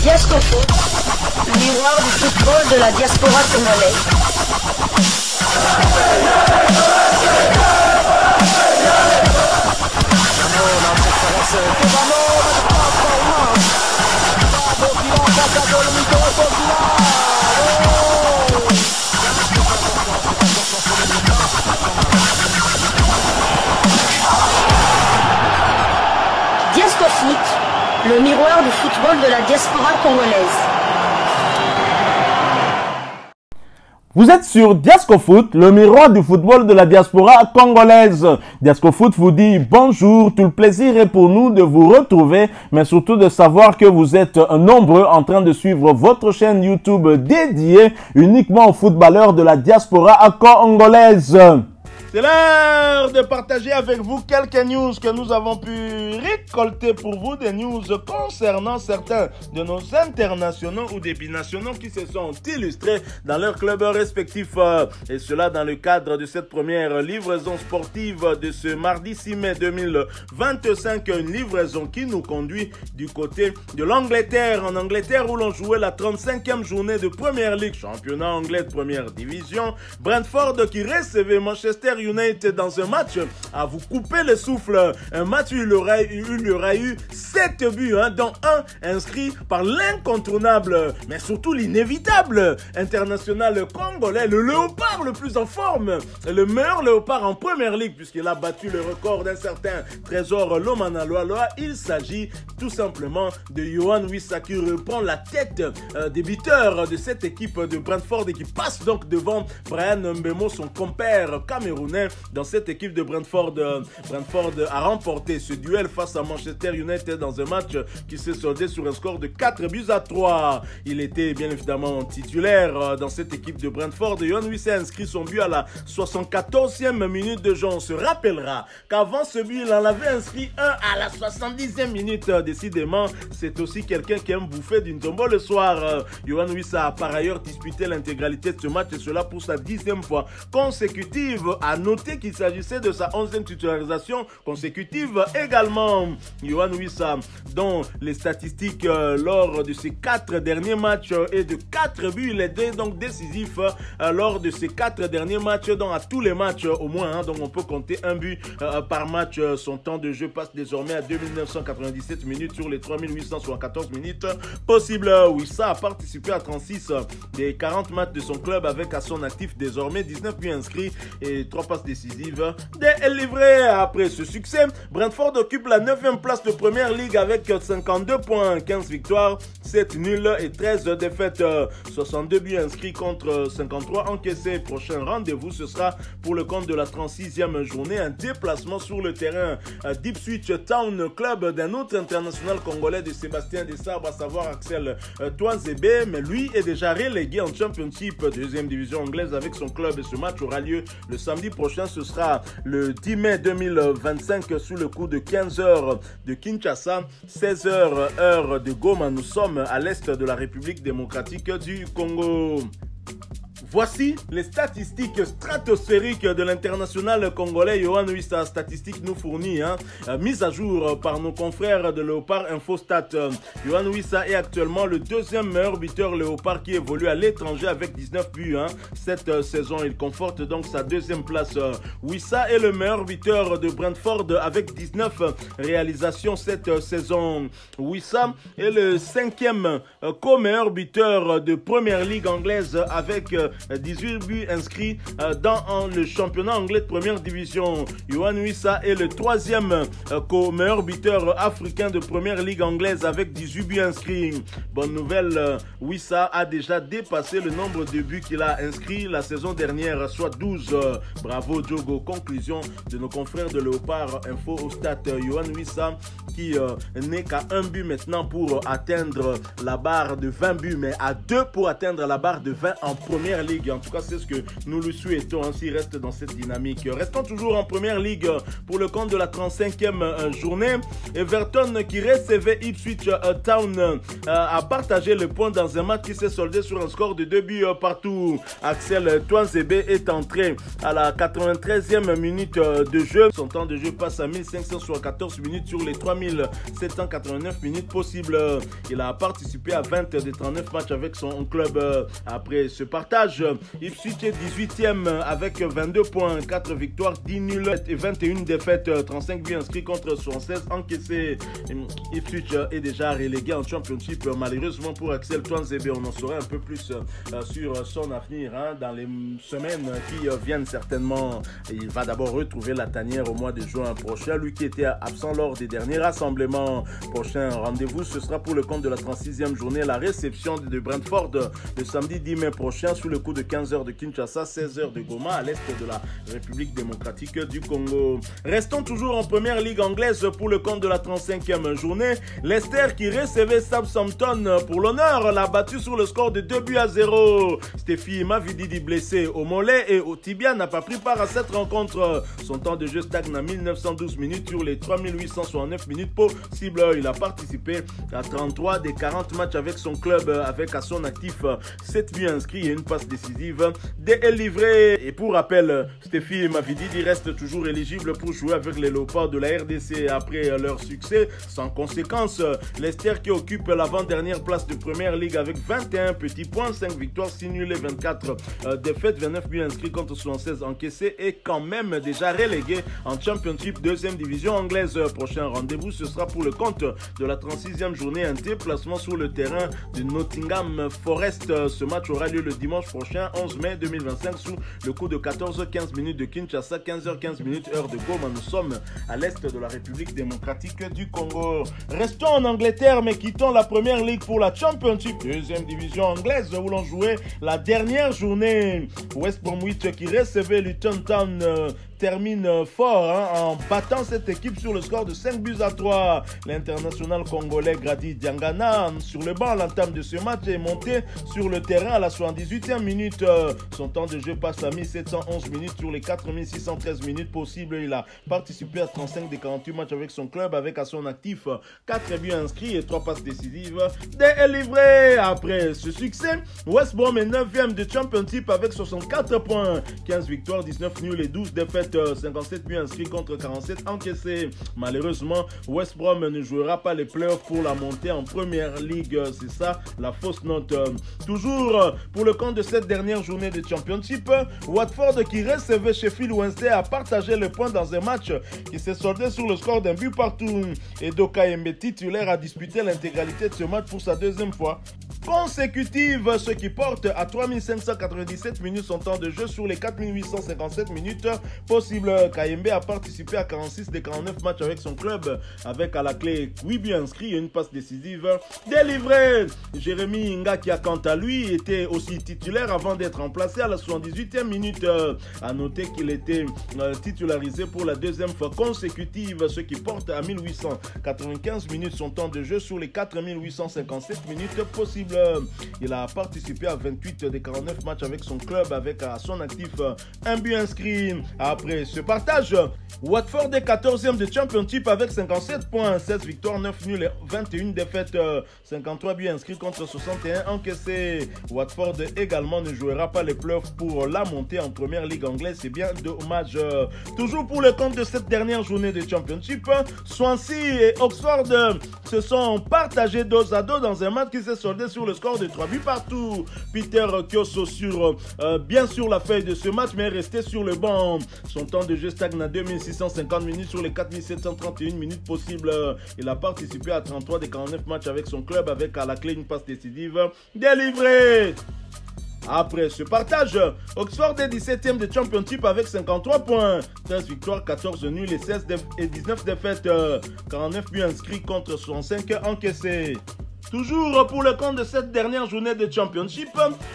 Diascofoot, le miroir du football de la diaspora congolaise. Diascofoot, le miroir du football de la diaspora congolaise. Vous êtes sur Diascofoot, le miroir du football de la diaspora congolaise. Diascofoot vous dit bonjour, tout le plaisir est pour nous de vous retrouver, mais surtout de savoir que vous êtes nombreux en train de suivre votre chaîne YouTube dédiée uniquement aux footballeurs de la diaspora congolaise. C'est l'heure de partager avec vous quelques news que nous avons pu récolter pour vous, des news concernant certains de nos internationaux ou des binationaux qui se sont illustrés dans leurs clubs respectifs. Et cela dans le cadre de cette première livraison sportive de ce mardi 6 mai 2025. Une livraison qui nous conduit du côté de l'Angleterre. En Angleterre où l'on jouait la 35e journée de Premier League, championnat anglais de première division. Brentford qui recevait Manchester United dans un match à vous couper le souffle. Un match où il y aura eu 7 buts, dont un inscrit par l'incontournable, mais surtout l'inévitable international congolais, le léopard le plus en forme, le meilleur léopard en première ligue, puisqu'il a battu le record d'un certain Trésor Lomanaloa. Il s'agit tout simplement de Yohan Wissa qui reprend la tête des buteurs de cette équipe de Brentford et qui passe donc devant Brian Mbemo, son compère camerounais. Dans cette équipe de Brentford, Brentford a remporté ce duel face à Manchester United dans un match qui s'est soldé sur un score de 4-3. Il était bien évidemment titulaire dans cette équipe de Brentford. Yohan Wissa a inscrit son but à la 74e minute de jeu. On se rappellera qu'avant ce but, il en avait inscrit un à la 70e minute. Décidément, c'est aussi quelqu'un qui aime bouffer d'une tombeau le soir. Yohan Wissa a par ailleurs disputé l'intégralité de ce match et cela pour sa 10e fois consécutive. À noter qu'il s'agissait de sa 11e titularisation consécutive également. Yohan Wissa, dont les statistiques lors de ses 4 derniers matchs est de 4 buts. Il est donc décisif lors de ces 4 derniers matchs, donc à tous les matchs au moins. Donc on peut compter un but par match. Son temps de jeu passe désormais à 2997 minutes sur les 3874 minutes possibles. Wissa a participé à 36 des 40 matchs de son club avec à son actif désormais 19 buts inscrits et 3 passes décisives délivrées. Après ce succès, Brentford occupe la 9e place de Première Ligue avec 52 points, 15 victoires, 7 nuls et 13 défaites. 62 buts inscrits contre 53 encaissés. Prochain rendez-vous, ce sera pour le compte de la 36e journée, un déplacement sur le terrain d'Ipswich Town, club d'un autre international congolais de Sébastien Desabre, à savoir Axel Toizebe, mais lui est déjà relégué en Championship, deuxième division anglaise avec son club, et ce match aura lieu le samedi prochain. Ce sera le 10 mai 2025 sous le coup de 15h de Kinshasa, 16h heure de Goma. Nous sommes à l'est de la République démocratique du Congo. Voici les statistiques stratosphériques de l'international congolais Yohan Wissa. Statistiques nous fournies, mises à jour par nos confrères de Léopard Infostat. Yohan Wissa est actuellement le 2e meilleur buteur Léopard qui évolue à l'étranger avec 19 buts. Cette saison, il conforte donc sa 2e place. Wissa est le meilleur buteur de Brentford avec 19 réalisations cette saison. Wissa est le 5e co-meilleur buteur de Première Ligue anglaise avec 18 buts inscrits dans le championnat anglais de première division. Yohan Wissa est le 3e meilleur buteur africain de première ligue anglaise avec 18 buts inscrits. Bonne nouvelle, Wissa a déjà dépassé le nombre de buts qu'il a inscrits la saison dernière, soit 12. Bravo Diogo. Conclusion de nos confrères de Léopard Info au stade. Yohan Wissa qui n'est qu'à un but maintenant pour atteindre la barre de 20 buts, mais à 2 pour atteindre la barre de 20 en première Ligue. En tout cas, c'est ce que nous lui souhaitons, hein, s'il reste dans cette dynamique. Restons toujours en Première Ligue pour le compte de la 35e journée. Everton qui recevait Ipswich Town a partagé le point dans un match qui s'est soldé sur un score de 2 buts partout. Axel Tuanzebe est entré à la 93e minute de jeu. Son temps de jeu passe à 1574 minutes sur les 3789 minutes possibles. Il a participé à 20 des 39 matchs avec son club. Après ce partage, Ipswich est 18e avec 22 points, 4 victoires, 10 nuls et 21 défaites, 35 buts inscrits contre 76 encaissés. Ipswich est déjà relégué en Championship. Malheureusement pour Axel Tuanzebe, on en saurait un peu plus sur son avenir dans les semaines qui viennent certainement. Il va d'abord retrouver la tanière au mois de juin prochain. Lui qui était absent lors des derniers rassemblements. Prochain rendez-vous, ce sera pour le compte de la 36e journée, la réception de Brentford le samedi 10 mai prochain sous le coup de 15h de Kinshasa, 16h de Goma à l'est de la République démocratique du Congo. Restons toujours en Première Ligue anglaise pour le compte de la 35e journée. Leicester qui recevait Southampton pour l'honneur l'a battu sur le score de 2-0. Stéphie Mavididi blessé au mollet et au tibia n'a pas pris part à cette rencontre. Son temps de jeu stagne à 1912 minutes sur les 3869 minutes possibles. Il a participé à 33 des 40 matchs avec son club, avec à son actif 7 buts inscrits et une passe décisive délivrée. Et pour rappel, Stéphie Mavididi reste toujours éligible pour jouer avec les Léopards de la RDC après leur succès. Sans conséquence, Leicester qui occupe l'avant-dernière place de Première Ligue avec 21 petits points, 5 victoires, 6 nuls et 24 défaites, 29 buts inscrits contre 76 encaissés est quand même déjà relégué en Championship 2e division anglaise. Prochain rendez-vous, ce sera pour le compte de la 36e journée, un déplacement sur le terrain de Nottingham Forest. Ce match aura lieu le dimanche prochain, 11 mai 2025, sous le coup de 14h15 minutes de Kinshasa, 15h15 minutes heure de Goma. Nous sommes à l'est de la République démocratique du Congo. Restons en Angleterre, mais quittons la Première Ligue pour la Championship 2e division anglaise où l'on jouait la dernière journée. West Bromwich qui recevait Luton Town termine fort en battant cette équipe sur le score de 5-3. L'international congolais Grady Diangana sur le banc à l'entame de ce match est monté sur le terrain à la 78e minute. Son temps de jeu passe à 1711 minutes sur les 4613 minutes possibles. Il a participé à 35 des 48 matchs avec son club avec à son actif 4 buts inscrits et 3 passes décisives délivrées. Après ce succès, West Brom est 9e de Championship avec 64 points, 15 victoires, 19 nuls et 12 défaites. 57 buts inscrits contre 47 encaissés. Malheureusement, West Brom ne jouera pas les playoffs pour la montée en Première Ligue. C'est ça la fausse note. Toujours pour le compte de cette dernière journée de Championship, Watford qui recevait Sheffield Wednesday a partagé le point dans un match qui s'est soldé sur le score d'un but partout. Edo Kayembe, titulaire, a disputé l'intégralité de ce match pour sa deuxième fois consécutive, ce qui porte à 3597 minutes son temps de jeu sur les 4857 minutes possibles. Kayembe a participé à 46 des 49 matchs avec son club, avec à la clé 8 buts inscrits et une passe décisive délivrée. Jérémy Inga qui a quant à lui été aussi titulaire avant d'être remplacé à la 78e minute. A noter qu'il était titularisé pour la deuxième fois consécutive, ce qui porte à 1895 minutes son temps de jeu sur les 4857 minutes possibles. Il a participé à 28 des 49 matchs avec son club avec à son actif un but inscrit. Après ce partage, Watford est 14e de Championship avec 57 points, 16 victoires, 9 nuls et 21 défaites, 53 buts inscrits contre 61 encaissés. Watford également ne jouera pas les playoffs pour la montée en Première Ligue anglaise, c'est bien dommage. Toujours pour le compte de cette dernière journée de Championship, Swansea et Oxford se sont partagés dos à dos dans un match qui s'est soldé sur le score de 3 buts partout. Peter Kioso bien sur la feuille de ce match mais resté sur le banc. Son temps de jeu stagne à 2650 minutes sur les 4731 minutes possibles. Il a participé à 33 des 49 matchs avec son club avec à la clé une passe décisive délivrée. Après ce partage, Oxford est 17e de Championship avec 53 points, 13 victoires, 14 nuls et 19 défaites, 49 buts inscrits contre 65 encaissés. Toujours pour le compte de cette dernière journée de Championship,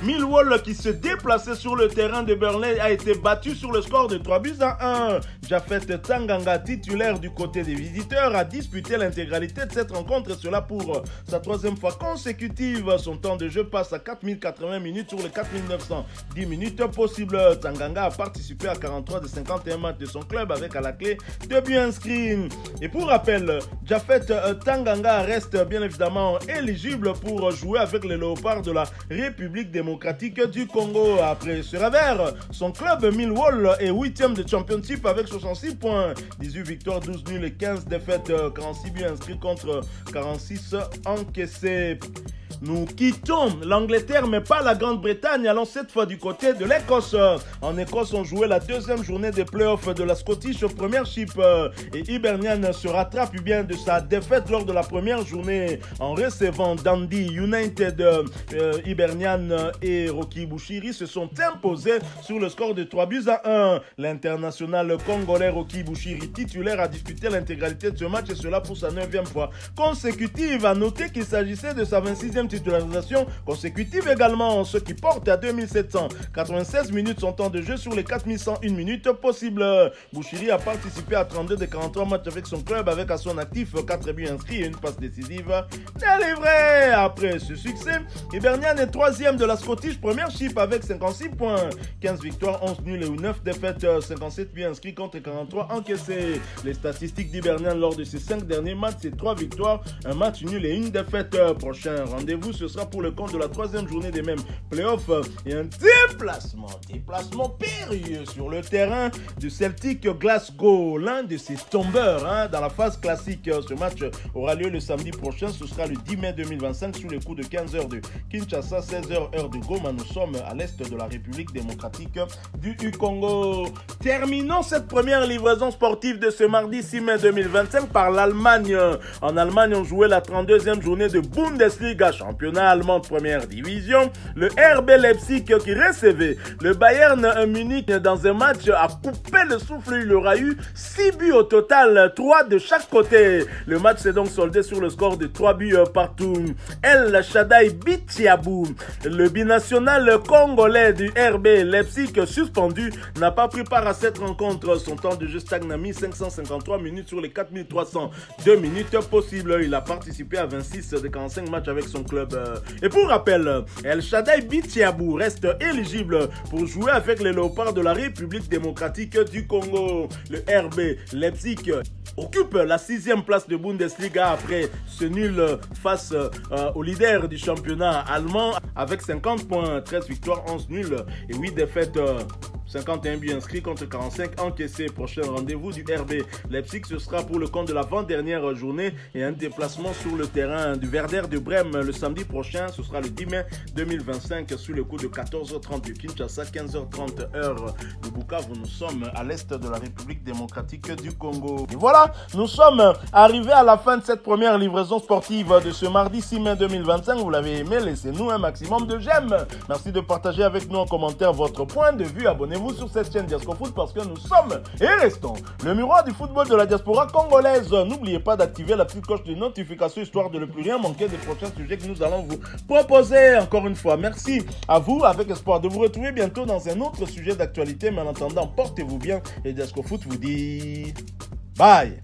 Millwall qui se déplaçait sur le terrain de Burnley a été battu sur le score de 3-1. Jafet Tanganga, titulaire du côté des visiteurs, a disputé l'intégralité de cette rencontre et cela pour sa troisième fois consécutive. Son temps de jeu passe à 4080 minutes sur les 4910 minutes possibles. Tanganga a participé à 43 des 51 matchs de son club avec à la clé 2 buts inscrits. Et pour rappel, Jafet Tanganga reste bien évidemment éligible pour jouer avec les Léopards de la République démocratique du Congo. Après ce revers, son club Millwall est 8e de Championship avec 66 points, 18 victoires, 12 nuls et 15 défaites, 46 buts inscrits contre 46 encaissés. Nous quittons l'Angleterre mais pas la Grande-Bretagne, allons cette fois du côté de l'Écosse. En Écosse, on jouait la deuxième journée des playoffs de la Scottish Premiership et Hibernian se rattrape bien de sa défaite lors de la première journée en recevant Dundee United. Hibernian et Rocky Bushiri se sont imposés sur le score de 3-1. L'international congolais Rocky Bushiri, titulaire, a disputé l'intégralité de ce match et cela pour sa 9e fois consécutive. À noter qu'il s'agissait de sa 26e titularisation consécutive également, ce qui porte à 2796 minutes son temps de jeu sur les 4101 minutes possibles. Bushiri a participé à 32 des 43 matchs avec son club avec à son actif 4 buts inscrits et une passe décisive délivrée. Après ce succès, Hibernian est 3e de la Scottish Premiership avec 56 points, 15 victoires, 11 nuls et 9 défaites, 57 buts inscrits contre 43 encaissés. Les statistiques d'Hibernian lors de ces 5 derniers matchs, c'est 3 victoires, un match nul et une défaite. Prochain rendez-vous, ce sera pour le compte de la 3e journée des mêmes playoffs et un déplacement périlleux sur le terrain du Celtic Glasgow, l'un de ses tombeurs dans la phase classique. Ce match aura lieu le samedi prochain, ce sera le 10 mai 2025 sous les coups de 15h de Kinshasa, 16h heure de Goma. Nous sommes à l'est de la République démocratique du Congo. Terminons cette première livraison sportive de ce mardi 6 mai 2025 par l'Allemagne. En Allemagne, on jouait la 32e journée de Bundesliga, championnat allemand de première division. Le RB Leipzig qui recevait le Bayern Munich dans un match a coupé le souffle. Il aura eu 6 buts au total, 3 de chaque côté. Le match s'est donc soldé sur le score de 3 buts partout. El Shaddai Bitiabou, le binational congolais du RB Leipzig suspendu, n'a pas pris part à cette rencontre. Son temps de jeu stagne à 1553 minutes sur les 4302 minutes possibles. Il a participé à 26 des 45 matchs avec son club. Et pour rappel, El Shaddai Bitiabou reste éligible pour jouer avec les Léopards de la République démocratique du Congo. Le RB Leipzig occupe la 6e place de Bundesliga après ce nul face au leader du championnat allemand avec 50 points, 13 victoires, 11 nuls et 8 défaites. 51 buts inscrits contre 45 encaissés. Prochain rendez-vous du RB Leipzig, ce sera pour le compte de l'avant-dernière journée et un déplacement sur le terrain du Werder de Brême le samedi prochain. Ce sera le 10 mai 2025 sous le coup de 14h30 du Kinshasa, 15h30 heure de Bukavu. Nous sommes à l'est de la République démocratique du Congo. Et voilà, nous sommes arrivés à la fin de cette première livraison sportive de ce mardi 6 mai 2025. Vous l'avez aimé, laissez-nous un maximum de j'aime. Merci de partager avec nous en commentaire votre point de vue. Abonnez-vous sur cette chaîne Diascofoot parce que nous sommes et restons le miroir du football de la diaspora congolaise. N'oubliez pas d'activer la petite cloche de notification histoire de ne plus rien manquer des prochains sujets que nous allons vous proposer. Encore une fois, merci à vous avec espoir de vous retrouver bientôt dans un autre sujet d'actualité. Mais en attendant, portez-vous bien et Diascofoot vous dit bye.